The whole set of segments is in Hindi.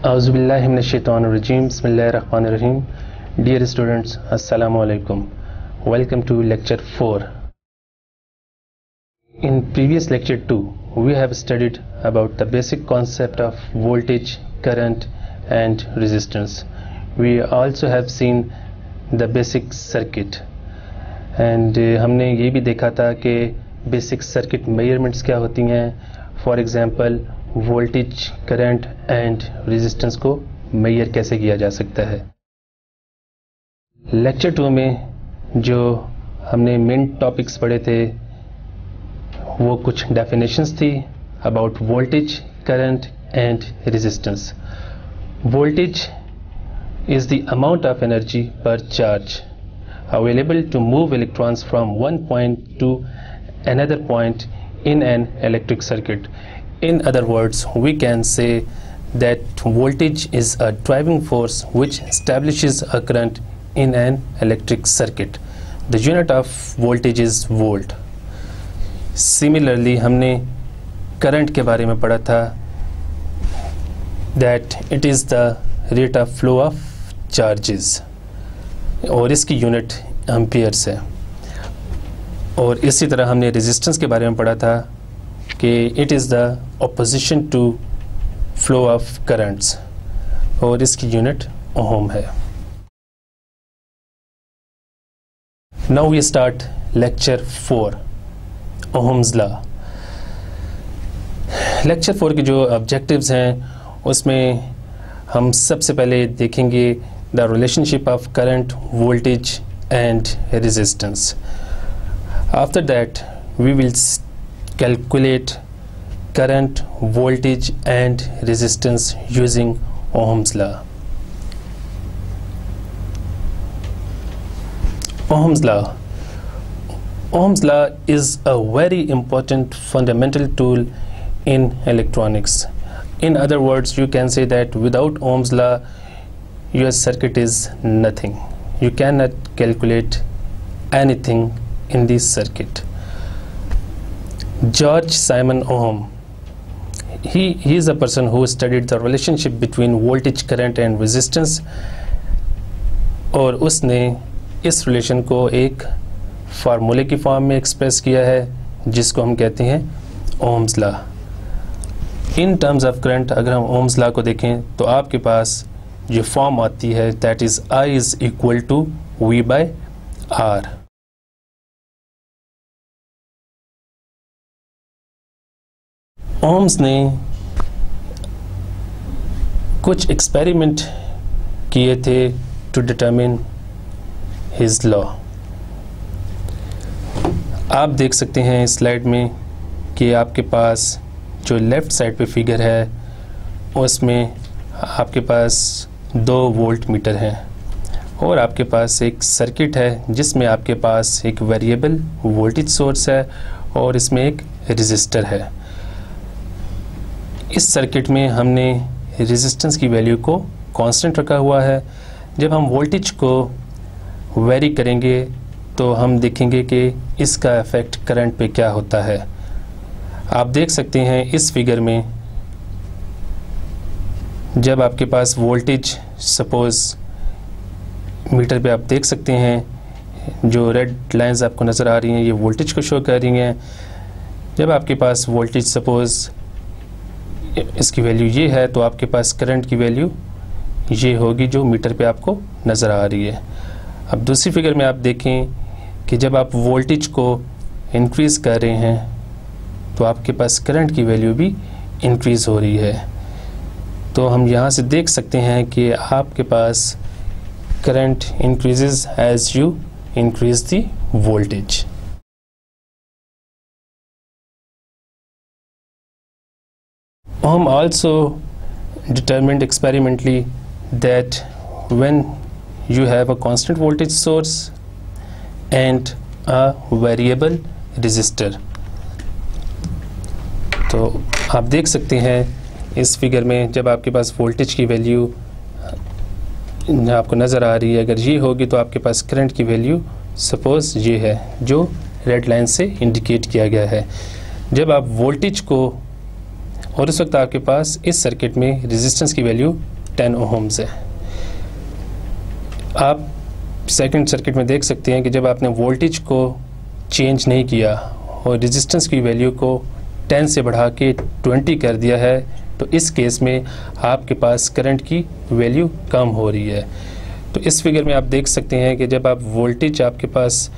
Auzubillahiminash-shaytanir-rajim. Bismillahir-rahmanir-rahim. Dear students, Assalamu alaikum. Welcome to lecture 4. In previous lecture 2, we have studied about the basic concept of voltage, current and resistance. We also have seen the basic circuit. And हमने ये भी देखा था कि basic circuit measurements क्या होती हैं. For example, voltage, current and resistance को मेजर कैसे किया जा सकता है. लेक्चर 2 में जो हमने मेन टॉपिक्स पढ़े थे वो कुछ डेफिनेशंस थी about voltage, current and resistance. Voltage is the amount of energy per charge available to move electrons from one point to another point in an electric circuit. In other words, we can say that voltage is a driving force which establishes a current in an electric circuit. The unit of voltage is volt. Similarly, हमने current के बारे में पढ़ा था that it is the rate of flow of charges और इसकी यूनिट एम्पियर्स है. और इसी तरह हमने रेजिस्टेंस के बारे में पढ़ा था कि it is the opposition to flow of currents और इसकी यूनिट ओम है. Now we start lecture 4, ohm's law. Lecture 4 के जो ऑब्जेक्टिव्स हैं उसमें हम सबसे पहले देखेंगे the relationship of current, voltage and resistance. After that we will calculate current, voltage and resistance using Ohm's law. Ohm's law. Ohm's law is a very important fundamental tool in electronics. In other words, you can say that without Ohm's law, your circuit is nothing. You cannot calculate anything in this circuit. George Simon Ohm, he is a person who studied the relationship between voltage, current and resistance, और उसने इस रिलेशन को एक फार्मूले की फॉर्म में एक्सप्रेस किया है जिसको हम कहते हैं Ohm's law. In terms of current अगर हम ओम्स लॉ को देखें तो आपके पास जो फॉर्म आती है that is I is equal to V by R. Ohm's ने कुछ एक्सपेरिमेंट किए थे टू डिटरमिन हिज लॉ. आप देख सकते हैं इस स्लाइड में कि आपके पास जो लेफ़्ट साइड पे फिगर है उसमें आपके पास 2 वोल्ट मीटर हैं और आपके पास एक सर्किट है जिसमें आपके पास एक वेरिएबल वोल्टेज सोर्स है और इसमें एक रेजिस्टर है. इस सर्किट में हमने रेजिस्टेंस की वैल्यू को कांस्टेंट रखा हुआ है. जब हम वोल्टेज को वेरी करेंगे तो हम देखेंगे कि इसका इफ़ेक्ट करंट पे क्या होता है. आप देख सकते हैं इस फिगर में जब आपके पास वोल्टेज सपोज़ मीटर पे आप देख सकते हैं जो रेड लाइंस आपको नज़र आ रही हैं ये वोल्टेज को शो कर रही हैं. जब आपके पास वोल्टेज सपोज़ इसकी वैल्यू ये है तो आपके पास करंट की वैल्यू ये होगी जो मीटर पे आपको नज़र आ रही है. अब दूसरी फिगर में आप देखें कि जब आप वोल्टेज को इंक्रीज़ कर रहे हैं तो आपके पास करंट की वैल्यू भी इंक्रीज़ हो रही है. तो हम यहाँ से देख सकते हैं कि आपके पास current increases as you increase the voltage. Ohm also determined experimentally that when you have a constant voltage source and a variable resistor, तो आप देख सकते हैं इस फिगर में जब आपके पास वोल्टेज की वैल्यू आपको नज़र आ रही है अगर ये होगी तो आपके पास करंट की वैल्यू सपोज़ ये है जो रेड लाइन से इंडिकेट किया गया है. जब आप वोल्टेज को और उस वक्त आपके पास इस सर्किट में रेजिस्टेंस की वैल्यू 10 ओहम्स है। आप सेकंड सर्किट में देख सकते हैं कि जब आपने वोल्टेज को चेंज नहीं किया और रेजिस्टेंस की वैल्यू को 10 से बढ़ा के 20 कर दिया है, तो इस केस में आपके पास करंट की वैल्यू कम हो रही है। तो इस फिगर में आप देख सकते हैं कि जब आप वोल्टेज आपके पास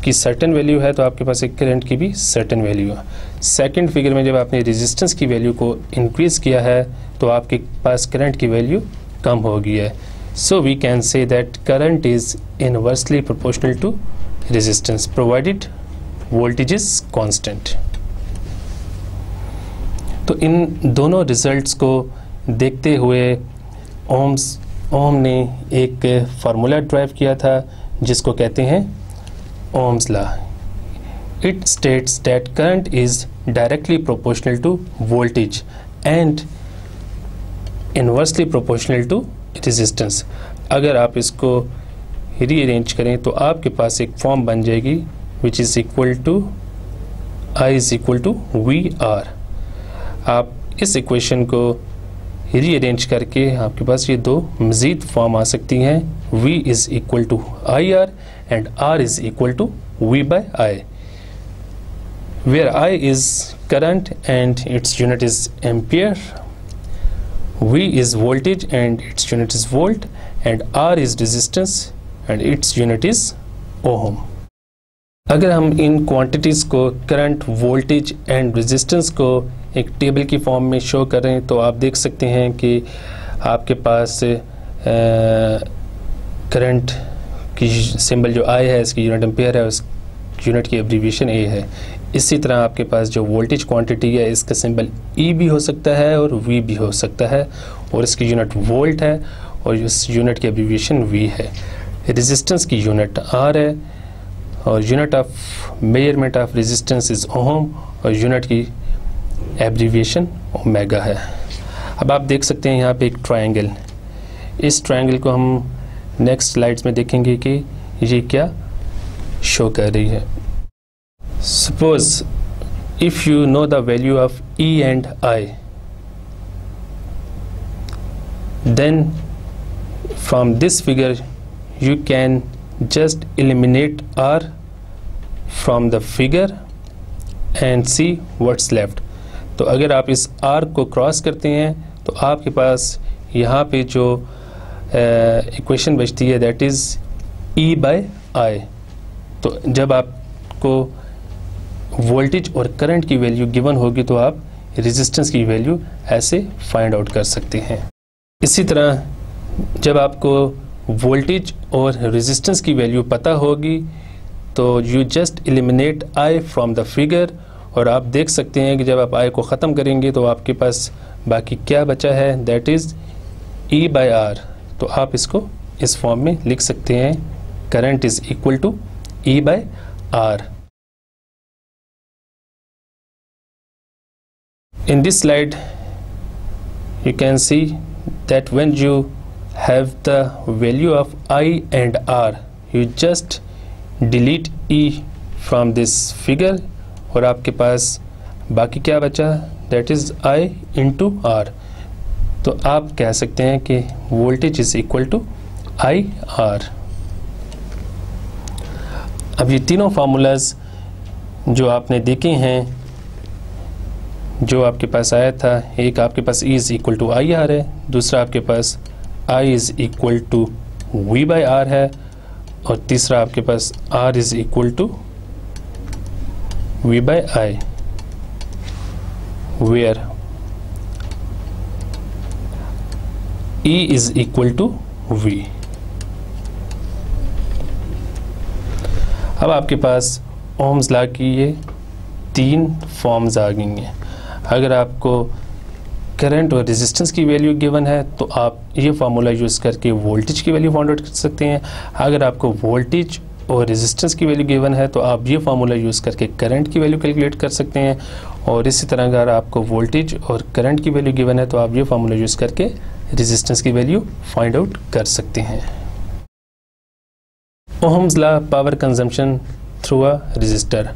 की सर्टेन वैल्यू है तो आपके पास एक करंट की भी सर्टेन वैल्यू है। सेकंड फिगर में जब आपने रेजिस्टेंस की वैल्यू को इंक्रीज़ किया है तो आपके पास करंट की वैल्यू कम हो गई है। So we can say that current is inversely proportional to resistance provided voltage is constant. तो इन दोनों रिजल्ट्स को देखते हुए ओम ने एक फार्मूला ड्राइव किया था जिसको कहते हैं Ohm's law. It states that current is directly proportional to voltage and inversely proportional to resistance. अगर आप इसको रीअरेंज करें तो आपके पास एक फॉर्म बन जाएगी which is equal to I is equal to VR। आप इस इक्वेशन को रीअरेंज करके आपके पास ये दो मज़ीद फॉर्म आ सकती हैं, V is equal to IR and R is equal to V/I, where I is current and its unit is ampere, V is voltage and its unit is volt, and R is resistance and its unit is ohm। अगर हम इन क्वांटिटीज़ को करंट, वोल्टेज एंड रेजिस्टेंस को एक टेबल की फॉर्म में शो करें तो आप देख सकते हैं कि आपके पास करंट की सिंबल जो I है इसकी यूनिट एम्पेयर है, उस यूनिट की एब्रीविएशन A है। इसी तरह आपके पास जो वोल्टेज क्वांटिटी है इसका सिंबल E भी हो सकता है और V भी हो सकता है और इसकी यूनिट वोल्ट है और इस यूनिट की एब्रीविएशन V है। रेजिस्टेंस की यूनिट R है और unit of measurement of resistance is ohm और यूनिट की एब्रीविएशन ओमेगा है। अब आप देख सकते हैं यहाँ पे एक ट्रायंगल, इस ट्रायंगल को हम नेक्स्ट स्लाइड्स में देखेंगे कि ये क्या शो कर रही है। Suppose if you know the value of E and I, then from this figure you can just eliminate R from the figure and see what's left। तो अगर आप इस R को क्रॉस करते हैं तो आपके पास यहाँ पे जो इक्वेशन बचती है दैट इज़ E/I। तो जब आपको वोल्टेज और करंट की वैल्यू गिवन होगी तो आप रेजिस्टेंस की वैल्यू ऐसे फाइंड आउट कर सकते हैं। इसी तरह जब आपको वोल्टेज और रेजिस्टेंस की वैल्यू पता होगी तो you just eliminate I from the figure और आप देख सकते हैं कि जब आप I को ख़त्म करेंगे तो आपके पास बाकी क्या बचा है दैट इज़ E/R। तो आप इसको इस फॉर्म में लिख सकते हैं, current is equal to E/R। In this slide you can see that when you have the value of I and R you just delete E from this figure और आपके पास बाकी क्या बचा that is I into R। तो आप कह सकते हैं कि voltage is equal to IR। अब ये तीनों फार्मूलाज जो आपने देखे हैं, जो आपके पास आया था, एक आपके पास E is equal to IR है, दूसरा आपके पास I is equal to V/R है और तीसरा आपके पास R is equal to V/I, where E is equal to V। अब आपके पास ओम्स लॉ की ये तीन फॉर्म्स आ गई हैं। अगर आपको करंट और रेजिस्टेंस की वैल्यू गिवन है तो आप ये फार्मूला यूज़ करके वोल्टेज की वैल्यू फाइंड आउट कर सकते हैं। अगर आपको वोल्टेज और रेजिस्टेंस की वैल्यू गिवन है तो आप ये फार्मूला यूज़ करके करंट की वैल्यू कैलकुलेट कर सकते हैं। और इसी तरह अगर आपको वोल्टेज और करंट की वैल्यू गिवन है तो आप ये फार्मूला यूज़ करके रेजिस्टेंस की वैल्यू फाइंड आउट कर सकते हैं। Ohm's law, power consumption through a resistor.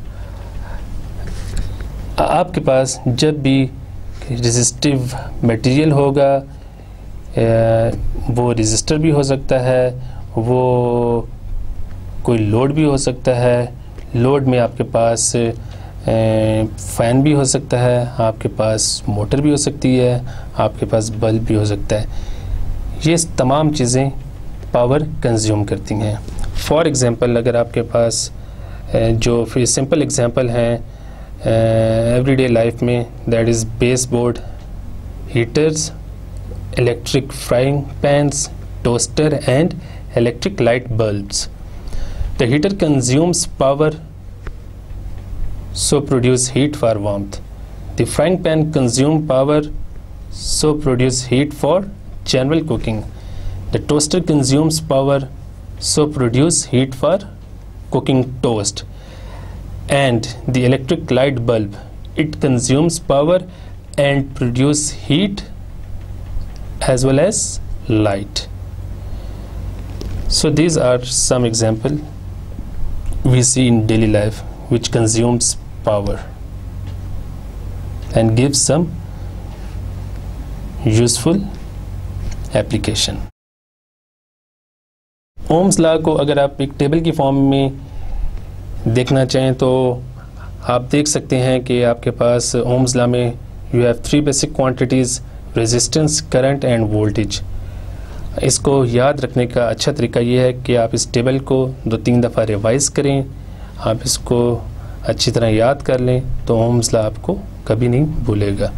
आपके पास जब भी रेजिस्टिव मटेरियल होगा वो रजिस्टर भी हो सकता है, वो कोई लोड भी हो सकता है। लोड में आपके पास फ़ैन भी हो सकता है, आपके पास मोटर भी हो सकती है, आपके पास बल्ब भी हो सकता है। ये तमाम चीज़ें पावर कंज्यूम करती हैं। फॉर एग्ज़ाम्पल अगर आपके पास जो फिर सिंपल एग्ज़ाम्पल हैं एवरीडे लाइफ में, that is baseboard, heaters, electric frying pans, toaster and electric light bulbs. The heater consumes power, so produce heat for warmth. The frying pan consumes power, so produce heat for general cooking. The toaster consumes power, so produce heat for cooking toast. And the electric light bulb, it consumes power and produce heat as well as light. So these are some example we see in daily life which consumes power and gives some useful application. Ohm's law को अगर आप एक टेबल की फॉर्म में देखना चाहें तो आप देख सकते हैं कि आपके पास ओम्स लॉ में you have 3 basic quantities, resistance, current and voltage. इसको याद रखने का अच्छा तरीका ये है कि आप इस टेबल को 2-3 दफ़ा रिवाइज़ करें, आप इसको अच्छी तरह याद कर लें तो ओम्स लॉ आपको कभी नहीं भूलेगा।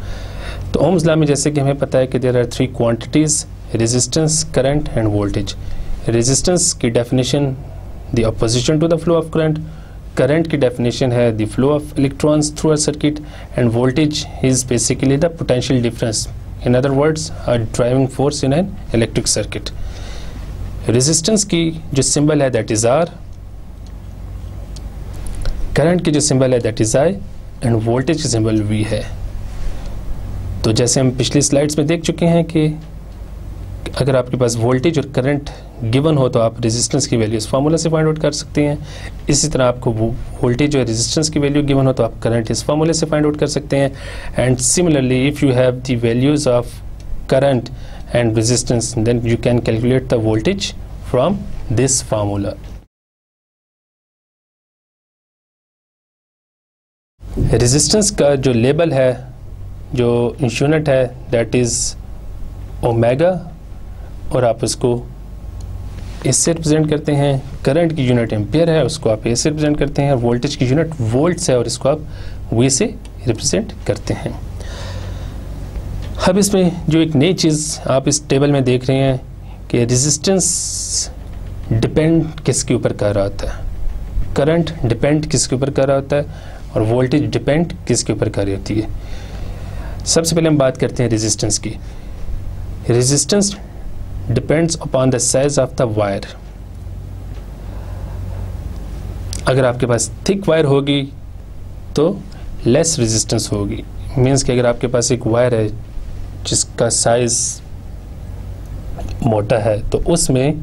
तो ओम्स लॉ में जैसे कि हमें पता है कि there are 3 quantities, resistance, current and voltage. Resistance की definition the opposition to the flow of current, current की डेफिनेशन है the flow of electrons through a circuit, and voltage is basically the potential difference, in other words a driving force in an electric circuit. Resistance की जो सिंबल है दैट इज़ आर, करंट की जो सिंबल है that is I, end voltage की सिंबल वी है। तो जैसे हम पिछली स्लाइड्स में देख चुके हैं कि अगर आपके पास वोल्टेज और करंट गिवन हो तो आप रेजिस्टेंस की वैल्यू इस फार्मूला से फाइंड आउट कर सकते हैं। इसी तरह आपको वोल्टेज और रेजिस्टेंस की वैल्यू गिवन हो तो आप करंट इस फार्मूले से फाइंड आउट कर सकते हैं। And similarly if you have the values of current and resistance then you can calculate the voltage from this formula. Resistance का जो लेबल है, जो यूनिट है दैट इज़ ओमेगा, और आप उसको इससे रिप्रेजेंट करते हैं। करंट की यूनिट एम्पियर है, उसको आप ए से रिप्रेजेंट करते हैं। वोल्टेज की यूनिट वोल्ट्स है और इसको आप वी से रिप्रेजेंट करते हैं। अब इसमें जो एक नई चीज़ आप इस टेबल में देख रहे हैं कि रेजिस्टेंस डिपेंड किसके ऊपर कर रहा होता है, करंट डिपेंड किसके ऊपर कर रहा होता है, और वोल्टेज डिपेंड किसके ऊपर कर रही होती है। सबसे पहले हम बात करते हैं रेजिस्टेंस की। Resistance depends upon the size of the wire. अगर आपके पास थिक वायर होगी तो लेस रेजिस्टेंस होगी। मीन्स कि अगर आपके पास एक वायर है जिसका साइज मोटा है तो उसमें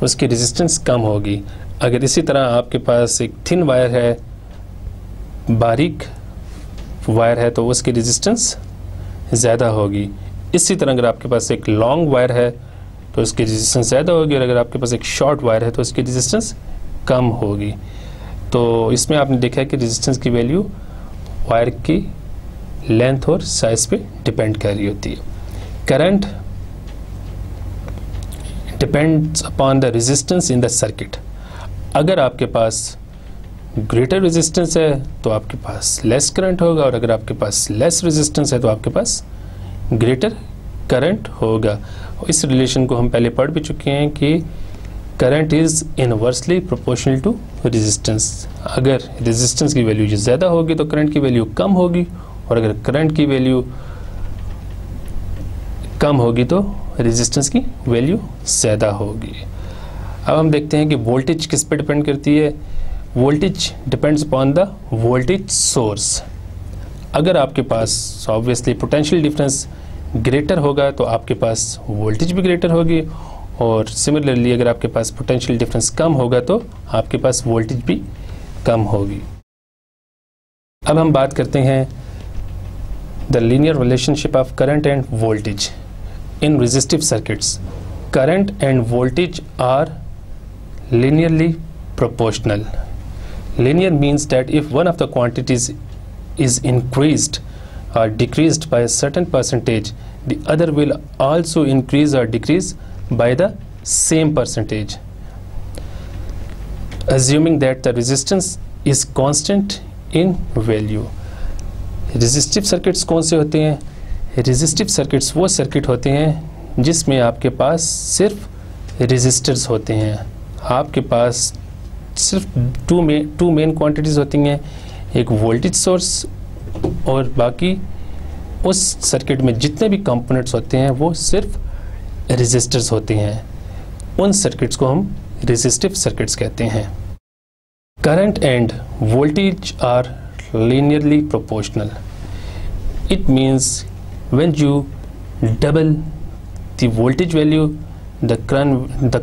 उसकी रेजिस्टेंस कम होगी। अगर इसी तरह आपके पास एक थिन वायर है, बारीक वायर है, तो उसकी रेजिस्टेंस ज़्यादा होगी। इसी तरह अगर आपके पास एक लॉन्ग वायर है तो उसकी रेजिस्टेंस ज़्यादा होगी, और अगर आपके पास एक शॉर्ट वायर है तो उसकी रेजिस्टेंस कम होगी। तो इसमें आपने देखा है कि रेजिस्टेंस की वैल्यू वायर की लेंथ और साइज पे डिपेंड कर रही होती है। Current depends upon the resistance in the circuit. अगर आपके पास ग्रेटर रेजिस्टेंस है तो आपके पास लेस करंट होगा, और अगर आपके पास लेस रेजिस्टेंस है तो आपके पास ग्रेटर करंट होगा। इस रिलेशन को हम पहले पढ़ भी चुके हैं कि current is inversely proportional to resistance. अगर रेजिस्टेंस की वैल्यू ज़्यादा होगी तो करंट की वैल्यू कम होगी, और अगर करंट की वैल्यू कम होगी तो रेजिस्टेंस की वैल्यू ज़्यादा होगी। अब हम देखते हैं कि वोल्टेज किस पे डिपेंड करती है। Voltage depends upon the voltage source. अगर आपके पास ऑब्वियसली पोटेंशियल डिफरेंस ग्रेटर होगा तो आपके पास वोल्टेज भी ग्रेटर होगी, और सिमिलरली अगर आपके पास पोटेंशियल डिफरेंस कम होगा तो आपके पास वोल्टेज भी कम होगी। अब हम बात करते हैं the linear relationship of current and voltage. in resistive circuits, current and voltage are linearly proportional. Linear means that if one of the quantities is increased or decreased by a certain percentage, the other will also increase or decrease by the same percentage, assuming that the resistance is constant in value. Resistive circuits कौन से होते हैं? Resistive circuits वो सर्किट होते हैं जिसमें आपके पास सिर्फ रेजिस्टर्स होते हैं. आपके पास सिर्फ टू मेन क्वांटिटीज़ होती हैं, एक वोल्टेज सोर्स और बाकी उस सर्किट में जितने भी कंपोनेंट्स होते हैं वो सिर्फ रेजिस्टर्स होते हैं. उन सर्किट्स को हम रेजिस्टिव सर्किट्स कहते हैं. Current and voltage are linearly proportional. It means when you double the voltage value, the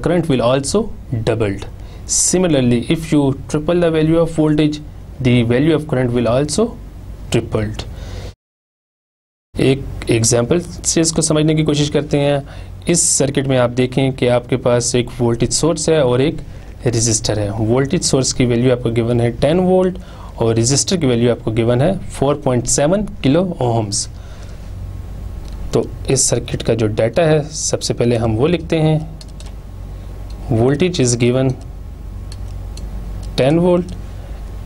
current will also doubled. Similarly, if you triple the value of voltage, the value of current will also tripled. एक एग्जाम्पल से इसको समझने की कोशिश करते हैं. इस सर्किट में आप देखें कि आपके पास एक वोल्टेज सोर्स है और एक रेजिस्टर है. वोल्टेज सोर्स की वैल्यू आपको गिवन है 10 वोल्ट और रेजिस्टर की वैल्यू आपको गिवन है 4.7 किलो ओम्स. तो इस सर्किट का जो डाटा है सबसे पहले हम वो लिखते हैं. Voltage is given 10 volt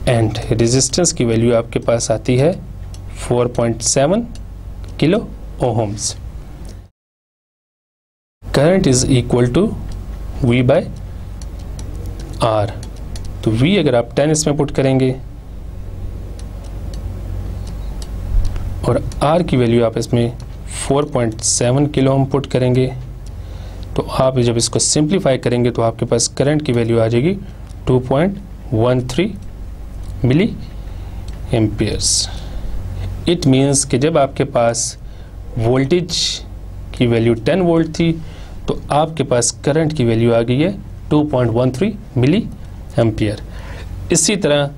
and resistance की वैल्यू आपके पास आती है 4.7 kilo ohms. Current is equal to V by R. तो V अगर आप 10 इसमें पुट करेंगे और R की वैल्यू आप इसमें 4.7 किलो ओम पुट करेंगे तो आप जब इसको सिंप्लीफाई करेंगे तो आपके पास करंट की वैल्यू आ जाएगी 2.13 मिली एम्पियर्स. इट मीन्स कि जब आपके पास वोल्टेज की वैल्यू 10 वोल्ट थी तो आपके पास करंट की वैल्यू आ गई है 2.13 मिली एम्पियर. इसी तरह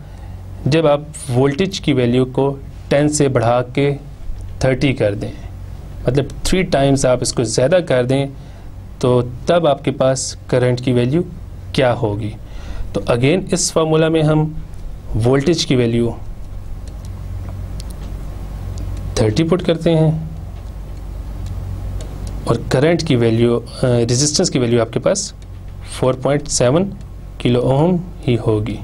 जब आप वोल्टेज की वैल्यू को 10 से बढ़ा के 30 कर दें, मतलब 3 टाइम्स आप इसको ज़्यादा कर दें, तो तब आपके पास करंट की वैल्यू क्या होगी. तो अगेन इस फार्मूला में हम वोल्टेज की वैल्यू 30 पुट करते हैं और करंट की वैल्यू रेजिस्टेंस की वैल्यू आपके पास 4.7 किलो ओम ही होगी.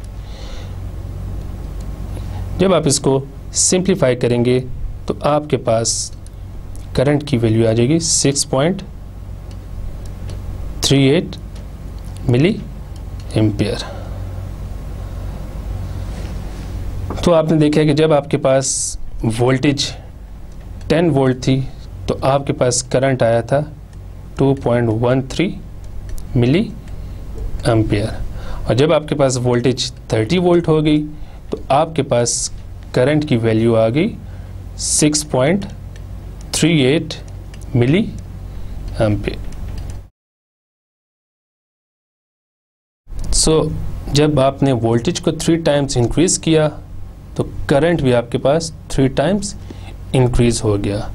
जब आप इसको सिंप्लीफाई करेंगे तो आपके पास करंट की वैल्यू आ जाएगी 6.38 मिली एम्पियर. तो आपने देखा है कि जब आपके पास वोल्टेज 10 वोल्ट थी तो आपके पास करंट आया था 2.13 मिली एम्पियर और जब आपके पास वोल्टेज 30 वोल्ट हो गई तो आपके पास करंट की वैल्यू आ गई 6.38 मिली एम्पियर. सो जब आपने वोल्टेज को 3 टाइम्स इंक्रीज किया तो करंट भी आपके पास 3 टाइम्स इंक्रीज हो गया.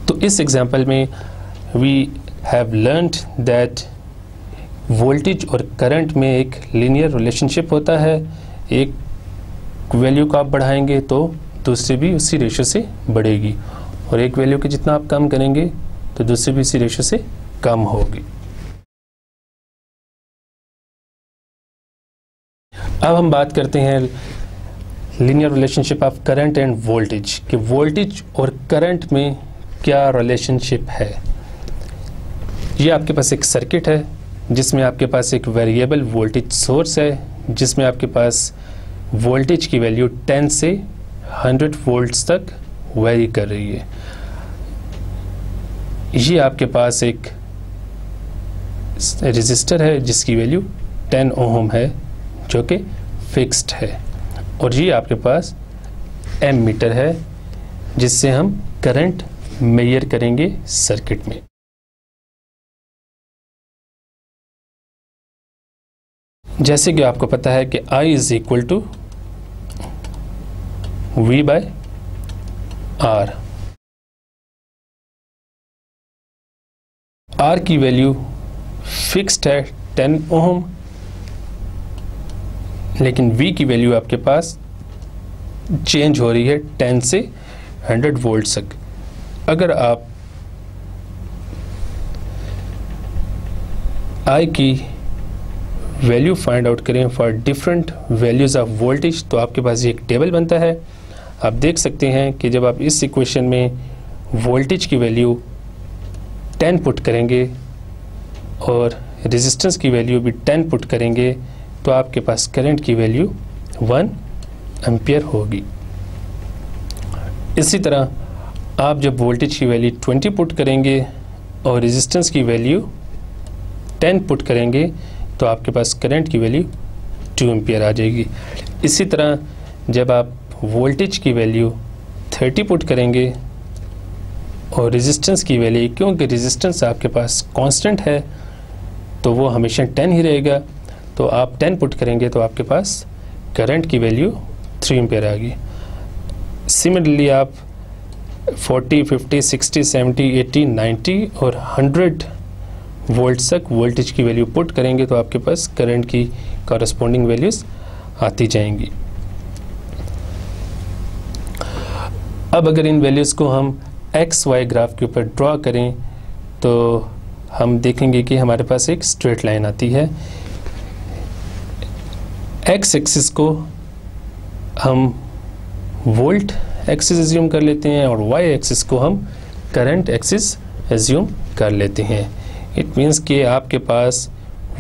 तो इस एग्जांपल में we have learned that voltage और करंट में एक लीनियर रिलेशनशिप होता है. एक वैल्यू को आप बढ़ाएंगे तो दूसरी भी उसी रेशो से बढ़ेगी और एक वैल्यू के जितना आप कम करेंगे तो दूसरी भी उसी रेशो से कम होगी. अब हम बात करते हैं linear relationship of current and voltage कि वोल्टेज और करंट में क्या रिलेशनशिप है. ये आपके पास एक सर्किट है जिसमें आपके पास एक वेरिएबल वोल्टेज सोर्स है जिसमें आपके पास वोल्टेज की वैल्यू 10 से 100 वोल्ट्स तक वेरी कर रही है. ये आपके पास एक रेजिस्टर है जिसकी वैल्यू 10 ओम है जो कि फिक्स्ड है और ये आपके पास एमीटर है जिससे हम करंट मेजर करेंगे सर्किट में. जैसे कि आपको पता है कि I is equal to V by R. R की वैल्यू फिक्स्ड है 10 ओम, लेकिन वी की वैल्यू आपके पास चेंज हो रही है 10 से 100 वोल्ट तक। अगर आप आई की वैल्यू फाइंड आउट करें for different values of voltage, तो आपके पास ये एक टेबल बनता है। आप देख सकते हैं कि जब आप इस इक्वेशन में वोल्टेज की वैल्यू 10 पुट करेंगे और रेजिस्टेंस की वैल्यू भी 10 पुट करेंगे, तो आपके पास करंट की वैल्यू 1 एम्पियर होगी। इसी तरह आप जब वोल्टेज की वैल्यू 20 पुट करेंगे और रेजिस्टेंस की वैल्यू 10 पुट करेंगे, तो आपके पास करंट की वैल्यू 2 एम्पियर आ जाएगी। इसी तरह जब आप वोल्टेज की वैल्यू 30 पुट करेंगे और रेजिस्टेंस की वैल्यू, क्योंकि रेजिस्टेंस आपके पास कांस्टेंट है तो वो हमेशा 10 ही रहेगा, तो आप 10 पुट करेंगे तो आपके पास करंट की वैल्यू 3 एम्पियर आ गई। सिमिलरली आप 40, 50, 60, 70, 80, 90 और 100 वोल्ट तक वोल्टेज की वैल्यू पुट करेंगे तो आपके पास करंट की कॉरस्पॉन्डिंग वैल्यूज आती जाएंगी। अब अगर इन वैल्यूज़ को हम एक्स वाई ग्राफ के ऊपर ड्रॉ करें तो हम देखेंगे कि हमारे पास एक स्ट्रेट लाइन आती है। एक्स एक्सिस को हम वोल्ट एक्सिस एज्यूम कर लेते हैं और वाई एक्सिस को हम करंट एक्सिस एज्यूम कर लेते हैं। इट मीन्स कि आपके पास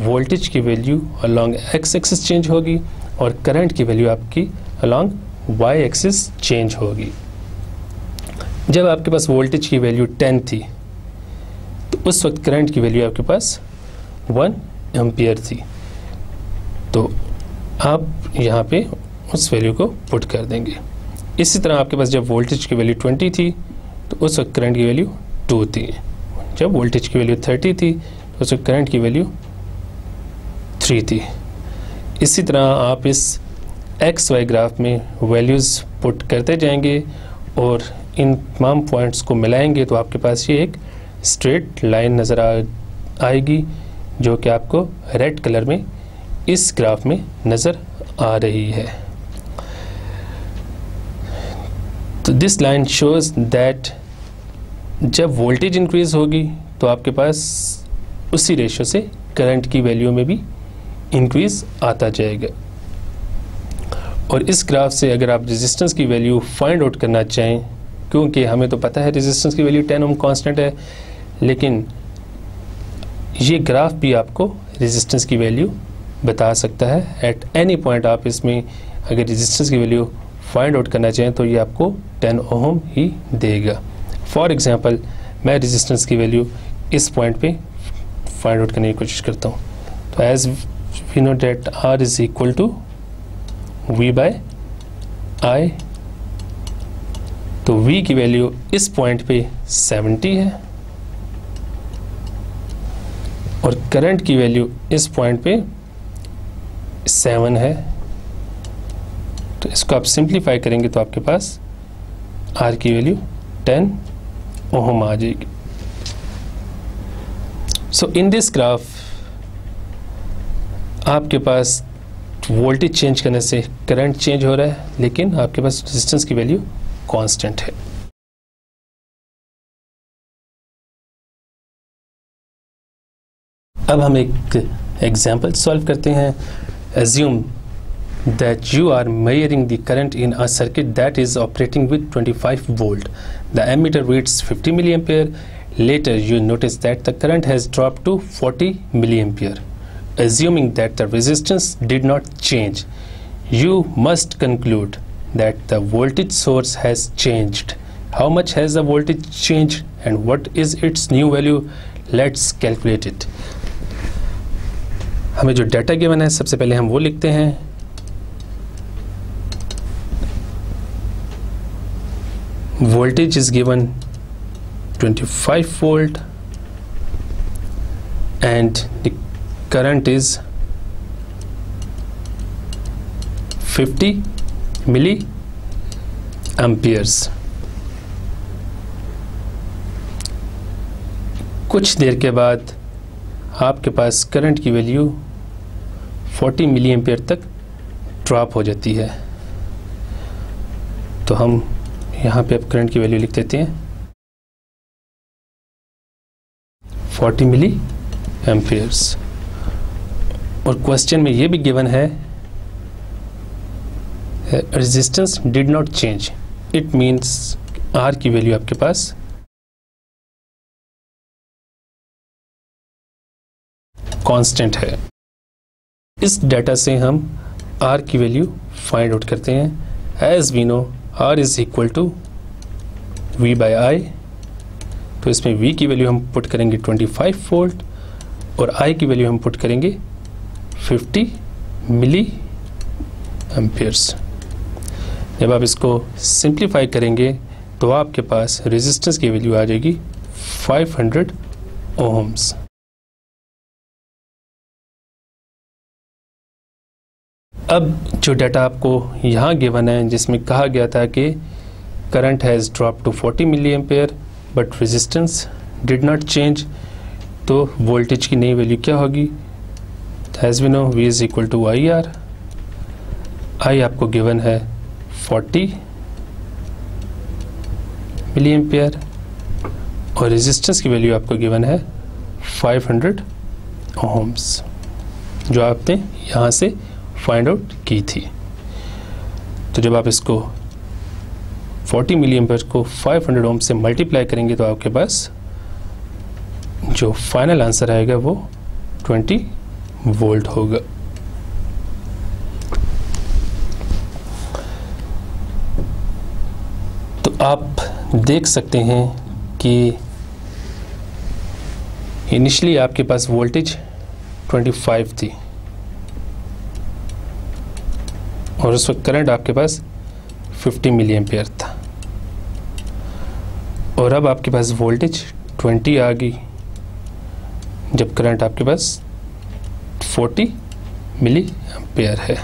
वोल्टेज की value along x axis change होगी और करंट की वैल्यू आपकी अलॉन्ग वाई एक्सिस चेंज होगी। जब आपके पास वोल्टेज की वैल्यू 10 थी तो उस वक्त करंट की वैल्यू आपके पास 1 एम्पियर थी, तो आप यहाँ पे उस वैल्यू को पुट कर देंगे। इसी तरह आपके पास जब वोल्टेज की वैल्यू 20 थी तो उस वक्त करंट की वैल्यू 2 थी। जब वोल्टेज की वैल्यू 30 थी तो उस वक्त करंट की वैल्यू 3 थी। इसी तरह आप इस एक्स वाई ग्राफ में वैल्यूज़ पुट करते जाएंगे और इन तमाम पॉइंट्स को मिलाएंगे तो आपके पास ये एक स्ट्रेट लाइन नज़र आएगी जो कि आपको रेड कलर में इस ग्राफ में नज़र आ रही है। तो दिस लाइन शोज दैट जब वोल्टेज इंक्रीज होगी तो आपके पास उसी रेशो से करंट की वैल्यू में भी इंक्रीज आता जाएगा। और इस ग्राफ से अगर आप रेजिस्टेंस की वैल्यू फाइंड आउट करना चाहें, क्योंकि हमें तो पता है रेजिस्टेंस की वैल्यू 10 ओम कांस्टेंट है, लेकिन ये ग्राफ भी आपको रेजिस्टेंस की वैल्यू बता सकता है। एट एनी पॉइंट आप इसमें अगर रेजिस्टेंस की वैल्यू फाइंड आउट करना चाहें तो ये आपको 10 ओम ही देगा। फॉर एग्जांपल मैं रेजिस्टेंस की वैल्यू इस पॉइंट पे फाइंड आउट करने की कोशिश करता हूँ। तो as we know that R is equal to V by I, तो v की वैल्यू इस पॉइंट पे 70 है और करंट की वैल्यू इस पॉइंट पे 7 है। तो इसको आप सिंप्लीफाई करेंगे तो आपके पास r की वैल्यू 10 ओम आ जाएगी। सो इन दिस ग्राफ आपके पास वोल्टेज चेंज करने से करंट चेंज हो रहा है, लेकिन आपके पास रेजिस्टेंस की वैल्यू कांस्टेंट है। अब हम एक एग्जांपल सॉल्व करते हैं। Assume that you are measuring the current in a circuit that is operating with 25 volt. The ammeter reads 50 milliampere. Later you notice that the current has dropped to 40 milliampere. Assuming that the resistance did not change, you must conclude that the voltage source has changed. How much has the voltage changed and what is its new value? Let's calculate it. हमें जो डाटा गिवन है सबसे पहले हम वो लिखते हैं। Voltage is given 25 volt and the current is 50 milliamperes. कुछ देर के बाद आपके पास करंट की वैल्यू 40 मिली एम्पेयर तक ड्रॉप हो जाती है। तो हम यहाँ पे अब करंट की वैल्यू लिख देते हैं 40 मिली एम्पेयर्स। और क्वेश्चन में ये भी गिवन है resistance did not change, it means R की वैल्यू आपके पास कांस्टेंट है। इस डाटा से हम आर की वैल्यू फाइंड आउट करते हैं। As we know R is equal to V by I. तो इसमें वी की वैल्यू हम पुट करेंगे 25 वोल्ट और आई की वैल्यू हम पुट करेंगे 50 मिली एम्पियर्स। जब आप इसको सिंप्लीफाई करेंगे तो आपके पास रेजिस्टेंस की वैल्यू आ जाएगी 500 ओम्स। अब जो डाटा आपको यहाँ गिवन है जिसमें कहा गया था कि current has drop to 40 milli ampere but resistance did not change, तो वोल्टेज की नई वैल्यू क्या होगी? As we know V is equal to I R. I आपको गिवन है 40 मिली एम्पेयर और रेजिस्टेंस की वैल्यू आपको गिवन है 500 ओम्स, जो आपने यहाँ से फाइंड आउट की थी। तो जब आप इसको 40 मिली एम्पेयर को 500 ओम से मल्टीप्लाई करेंगे तो आपके पास जो फाइनल आंसर आएगा वो 20 वोल्ट होगा। तो आप देख सकते हैं कि इनिशियली आपके पास वोल्टेज 25 थी और उस वक्त करंट आपके पास 50 मिली एम्पेयर था और अब आपके पास वोल्टेज 20 आ गई जब करंट आपके पास 40 मिली एम्पेयर है।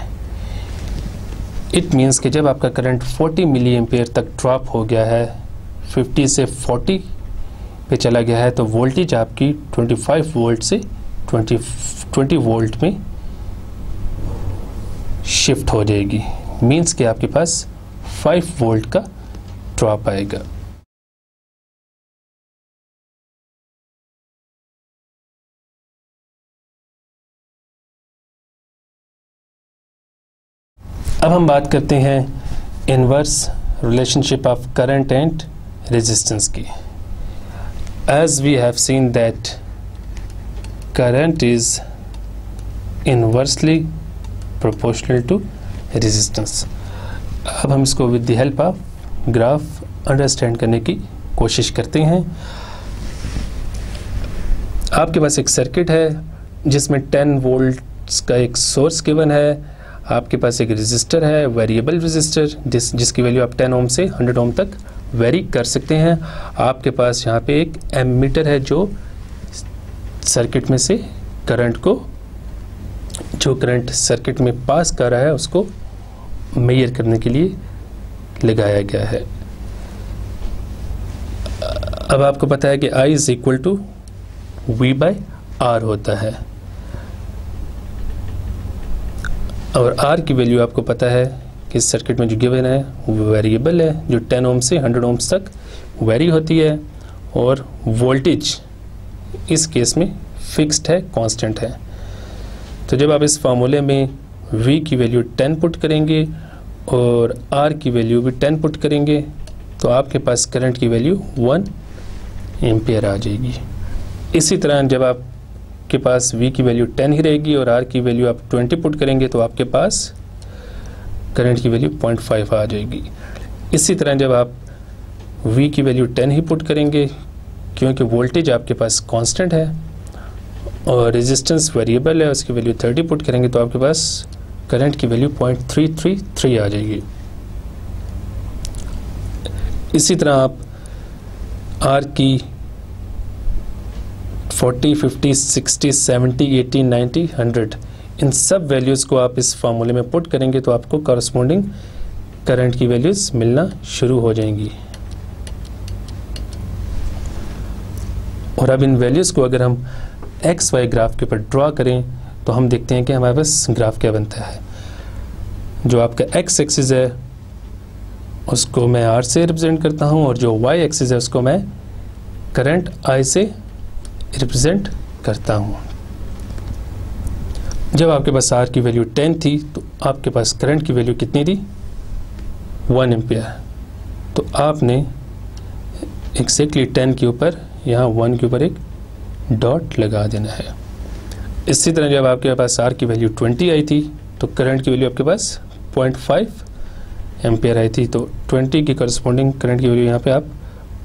इट मीन्स कि जब आपका करंट 40 मिली एम्पेयर तक ड्रॉप हो गया है, 50 से 40 पे चला गया है, तो वोल्टेज आपकी 25 वोल्ट से 20 वोल्ट में शिफ्ट हो जाएगी। मीन्स कि आपके पास 5 वोल्ट का ड्रॉप आएगा। अब हम बात करते हैं inverse relationship of current and resistance की। As we have seen that current is inversely proportional to resistance. अब हम इसको with the help of graph understand करने की कोशिश करते हैं। आपके पास एक सर्किट है जिसमें 10 वोल्ट्स का एक सोर्स गिवन है। आपके पास एक रेजिस्टर है, वेरिएबल रेजिस्टर, जिसकी वैल्यू आप 10 ओम से 100 ओम तक वेरी कर सकते हैं। आपके पास यहाँ पे एक एमीटर है जो सर्किट में से करंट को, जो करंट सर्किट में पास कर रहा है उसको मेजर करने के लिए लगाया गया है। अब आपको पता है कि I is equal to V by R होता है और R की वैल्यू आपको पता है कि इस सर्किट में जो गिवन है वो वेरिएबल है जो 10 ओम से 100 ओम्स तक वेरी होती है और वोल्टेज इस केस में फिक्स्ड है, कांस्टेंट है। तो जब आप इस फार्मूले में V की वैल्यू 10 पुट करेंगे और R की वैल्यू भी 10 पुट करेंगे तो आपके पास करंट की वैल्यू 1 एम्पेयर आ जाएगी। इसी तरह जब आपके पास V की वैल्यू 10 ही रहेगी और R की वैल्यू आप 20 पुट करेंगे तो आपके पास करंट की वैल्यू 0.5 आ जाएगी। इसी तरह जब आप V की वैल्यू 10 ही पुट करेंगे क्योंकि वोल्टेज आपके पास कांस्टेंट है और रेजिस्टेंस वेरिएबल है, उसकी वैल्यू 30 पुट करेंगे तो आपके पास करंट की वैल्यू 0.333 आ जाएगी। इसी तरह आप R की 40, 50, 60, 70, 80, 90, 100 इन सब वैल्यूज़ को आप इस फार्मूले में पुट करेंगे तो आपको कॉरस्पॉन्डिंग करंट की वैल्यूज़ मिलना शुरू हो जाएंगी। और अब इन वैल्यूज़ को अगर हम एक्स वाई ग्राफ के ऊपर ड्रॉ करें तो हम देखते हैं कि हमारे पास ग्राफ क्या बनता है। जो आपका एक्स एक्सिस है उसको मैं आर से रिप्रेजेंट करता हूँ और जो वाई एक्सिस है उसको मैं करंट आई से रिप्रेजेंट करता हूँ। जब आपके पास आर की वैल्यू 10 थी तो आपके पास करंट की वैल्यू कितनी थी? 1 एम्पियर। तो आपने एक्जैक्टली 10 के ऊपर यहाँ 1 के ऊपर एक डॉट लगा देना है। इसी तरह जब आपके पास आर की वैल्यू 20 आई थी तो करंट की वैल्यू आपके पास 0.5 एम्पियर आई थी, तो 20 की करस्पॉन्डिंग करंट की वैल्यू यहाँ पे आप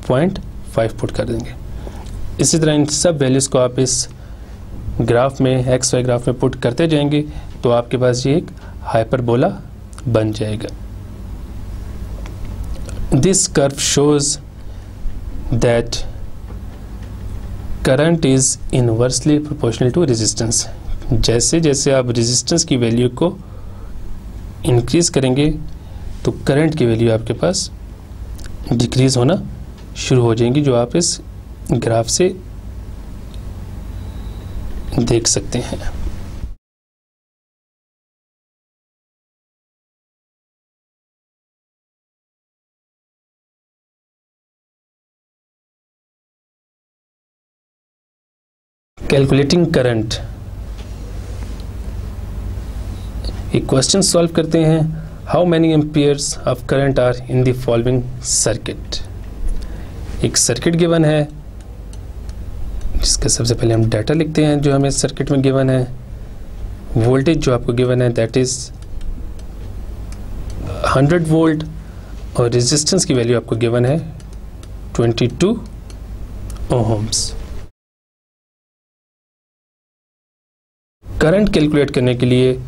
0.5 पुट कर देंगे। इसी तरह इन सब वैल्यूज़ को आप इस ग्राफ में एक्स वाई ग्राफ में पुट करते जाएंगे तो आपके पास ये एक हाइपरबोला बन जाएगा। This curve shows that current is inversely proportional to resistance. जैसे जैसे आप रेजिस्टेंस की वैल्यू को इंक्रीज करेंगे तो करंट की वैल्यू आपके पास डिक्रीज होना शुरू हो जाएंगी, जो आप इस ग्राफ से देख सकते हैं। कैलकुलेटिंग करंट, एक क्वेश्चन सॉल्व करते हैं। How many amperes of current are in the following circuit. एक सर्किट गिवन है जिसका सबसे पहले हम डाटा लिखते हैं जो हमें सर्किट में गिवन है। वोल्टेज जो आपको गिवन है दैट इज 100 वोल्ट और रेजिस्टेंस की वैल्यू आपको गिवन है 22 ओम्स। करंट कैलकुलेट करने के लिए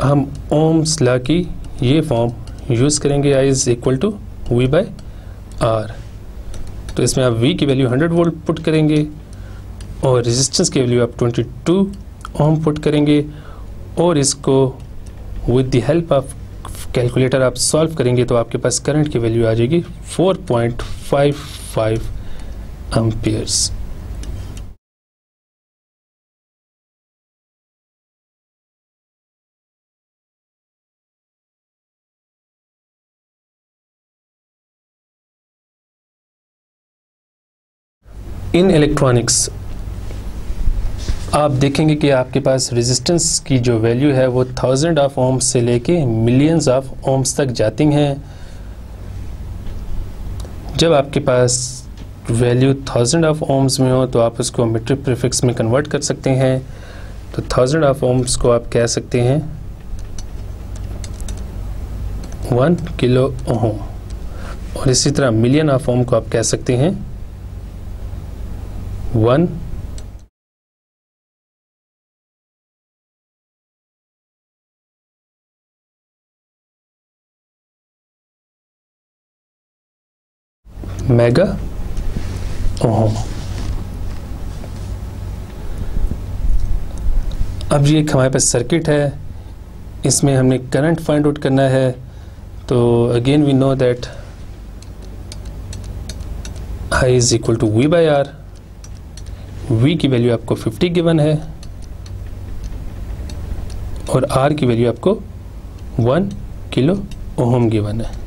हम ओम्स लॉ की ये फॉर्म यूज़ करेंगे, I is equal to V by R। तो इसमें आप V की वैल्यू 100 वोल्ट पुट करेंगे और रेजिस्टेंस की वैल्यू आप 22 ओम पुट करेंगे और इसको with the help of calculator आप सॉल्व करेंगे तो आपके पास करंट की वैल्यू आ जाएगी 4.55 एम्पियर्स। इन इलेक्ट्रॉनिक्स आप देखेंगे कि आपके पास रेजिस्टेंस की जो वैल्यू है वो 1000 ऑफ ओम्स से लेके मिलियंस ऑफ ओम्स तक जाती हैं। जब आपके पास वैल्यू 1000 ऑफ ओम्स में हो तो आप उसको मीट्रिक प्रीफिक्स में कन्वर्ट कर सकते हैं। तो 1000 ऑफ ओम्स को आप कह सकते हैं 1 किलो ओम और इसी तरह मिलियन ऑफ ओम को आप कह सकते हैं 1 मेगा ओम। अब ये एक हमारे पास सर्किट है, इसमें हमने करंट फाइंड आउट करना है। तो again we know that I is equal to V by R। V की वैल्यू आपको 50 गिवन है और R की वैल्यू आपको 1 किलो ओम गिवन है।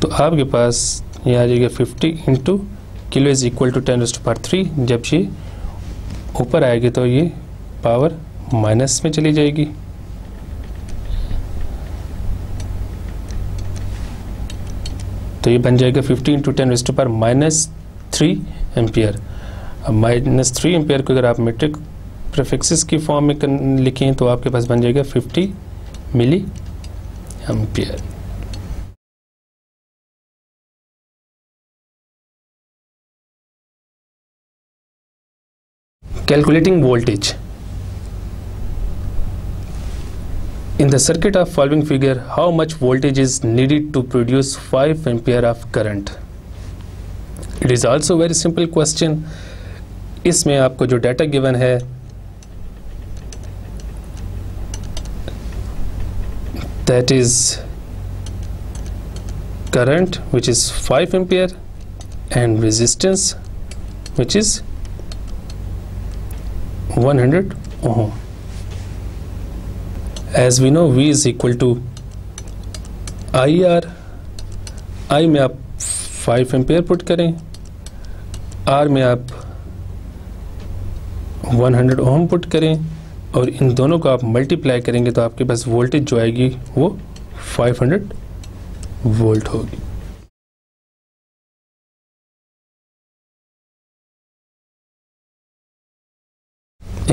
तो आपके पास ये आ जाएगा 50 into kilo is equal to 10⁻3। जब ये ऊपर आएगी तो ये पावर माइनस में चली जाएगी। तो ये बन जाएगा 50 इंटू 10⁻³ एम्पियर। अब -3 एम्पियर को अगर आप मीट्रिक प्रीफिक्सेस की फॉर्म में लिखें तो आपके पास बन जाएगा 50 milli ampere. Calculating voltage. In the circuit of following figure, how much voltage is needed to produce 5 ampere of current? It is also very simple question. इसमें आपको जो डाटा गिवन है that is current which is 5 ampere and resistance which is 100 ohm. As we know, V is equal to IR. I में आप 5 एम्पियर पुट करें, R में आप 100 ओम पुट करें, और इन दोनों को आप मल्टीप्लाई करेंगे तो आपके पास वोल्टेज जो आएगी वो 500 वोल्ट होगी।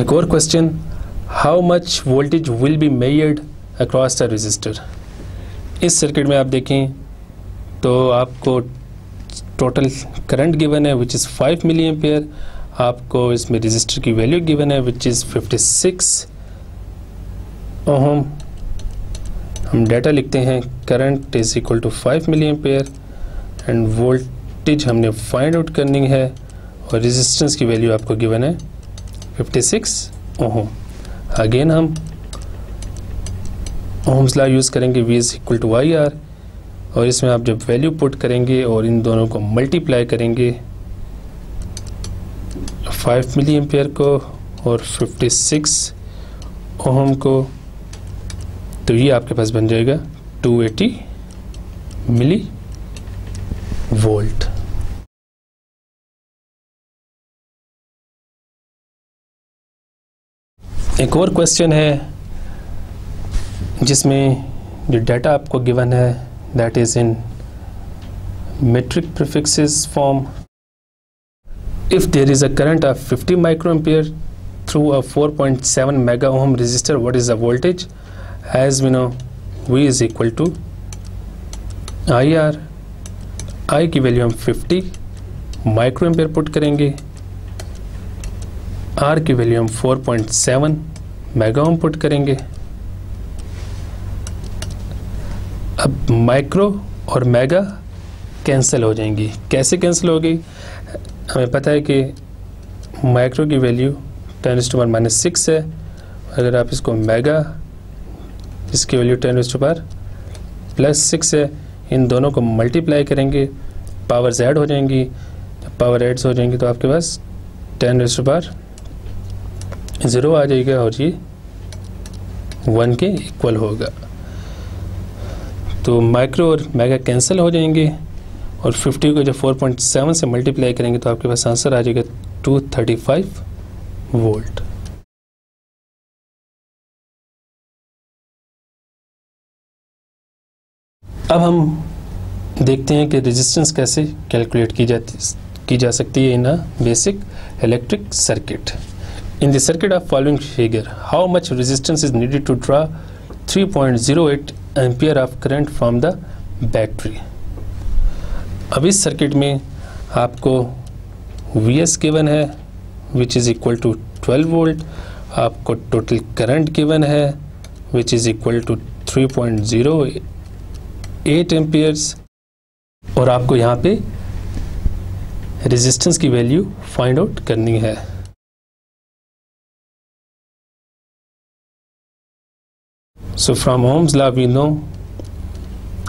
एक और question, how much voltage will be measured across the resistor. इस सर्किट में आप देखें तो आपको टोटल करंट गिवन है विच इज़ 5 मिली एम्पियर, आपको इसमें रेजिस्टर की वैल्यू गिवन है विच इज़ 56 ओम। हम डाटा लिखते हैं, current is equal to 5 milli ampere and voltage हमने फाइंड आउट करनी है, और रेजिस्टेंस की वैल्यू आपको गिवन है 56 ओम। अगेन हम ओम्स लॉ यूज़ करेंगे, V is equal to IR, और इसमें आप जब वैल्यू पुट करेंगे और इन दोनों को मल्टीप्लाई करेंगे 5 मिली एम्पियर को और 56 ओम को, तो ये आपके पास बन जाएगा 280 मिली वोल्ट। एक और क्वेश्चन है जिसमें जो डाटा आपको गिवन है that is in metric prefixes form. If there is a current of 50 microampere through a 4.7 mega ohm resistor, what is the voltage? As we know, V is equal to IR. I की वैल्यू हम 50 माइक्रोएम्पियर पुट करेंगे, R की वैल्यू हम 4.7 मेगा ओम पुट करेंगे। अब माइक्रो और मेगा कैंसिल हो जाएंगी। कैसे कैंसिल होगी? हमें पता है कि माइक्रो की वैल्यू 10⁻⁻6 है, अगर आप इसको मेगा, इसकी वैल्यू 10⁻+6 है, इन दोनों को मल्टीप्लाई करेंगे, पावर्स ऐड हो जाएंगी। जब पावर एड्स हो जाएंगी तो आपके पास 10⁻0 आ जाएगा और ये 1 के इक्वल होगा। तो माइक्रो और मेगा कैंसिल हो जाएंगे और 50 को जब 4.7 से मल्टीप्लाई करेंगे तो आपके पास आंसर आ जाएगा 235 वोल्ट। अब हम देखते हैं कि रेजिस्टेंस कैसे कैलकुलेट की जा सकती है in a basic electric circuit. In the circuit of following figure, how much resistance is needed to draw 3.08 ampere of current from the battery. अब इस सर्किट में आपको Vs गिवन है which is equal to 12 volt, आपको टोटल करंट गिवन है which is equal to 3.08 amperes, और आपको यहाँ पे रेजिस्टेंस की वैल्यू फाइंड आउट करनी है। So from Ohm's law we know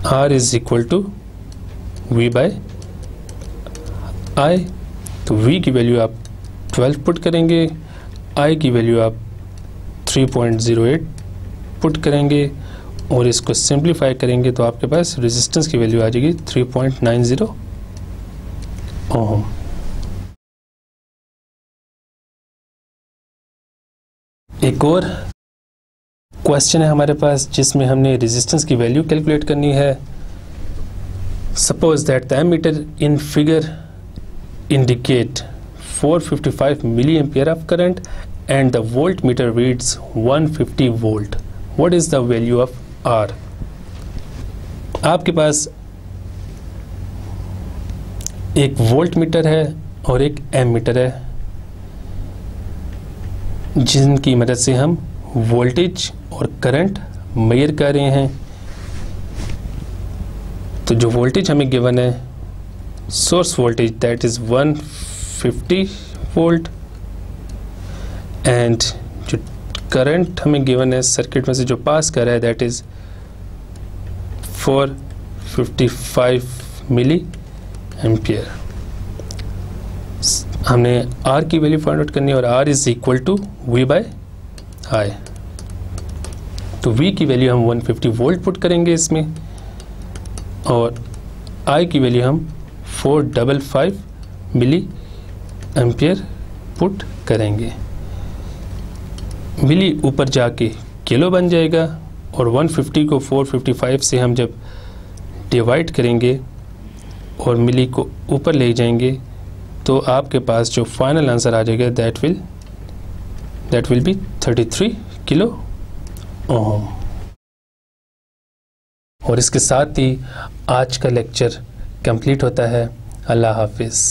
R is equal to V by I। तो V की वैल्यू आप 12 पुट करेंगे, I की वैल्यू आप 3.08 पुट करेंगे और इसको सिंप्लीफाई करेंगे तो आपके पास रेजिस्टेंस की वैल्यू आ जाएगी 3.90 ओम। एक और क्वेश्चन है हमारे पास जिसमें हमने रेजिस्टेंस की वैल्यू कैलकुलेट करनी है। Suppose that the ammeter in figure indicate 455 milli ampere of current and the volt meter reads 150 volt. What is the value of R? आपके पास एक वोल्ट मीटर है और एक एम मीटर है जिनकी मदद से हम वोल्टेज और करंट मेजर कर रहे हैं। तो जो वोल्टेज हमें गिवन है source voltage that is 150 volt and जो करंट हमें गिवन है सर्किट में से जो पास कर रहा है दैट इज 455 मिली एम्पियर। हमने R की वैल्यू फाइंड आउट करनी है और R is equal to V/I। तो V की वैल्यू हम 150 वोल्ट पुट करेंगे इसमें और I की वैल्यू हम 455 मिली एम्पियर पुट करेंगे। मिली ऊपर जाके किलो बन जाएगा और 150 को 455 से हम जब डिवाइड करेंगे और मिली को ऊपर ले जाएंगे तो आपके पास जो फाइनल आंसर आ जाएगा that will be 33 kilo ohm. और इसके साथ ही आज का लेक्चर कंप्लीट होता है। अल्लाह हाफिज़।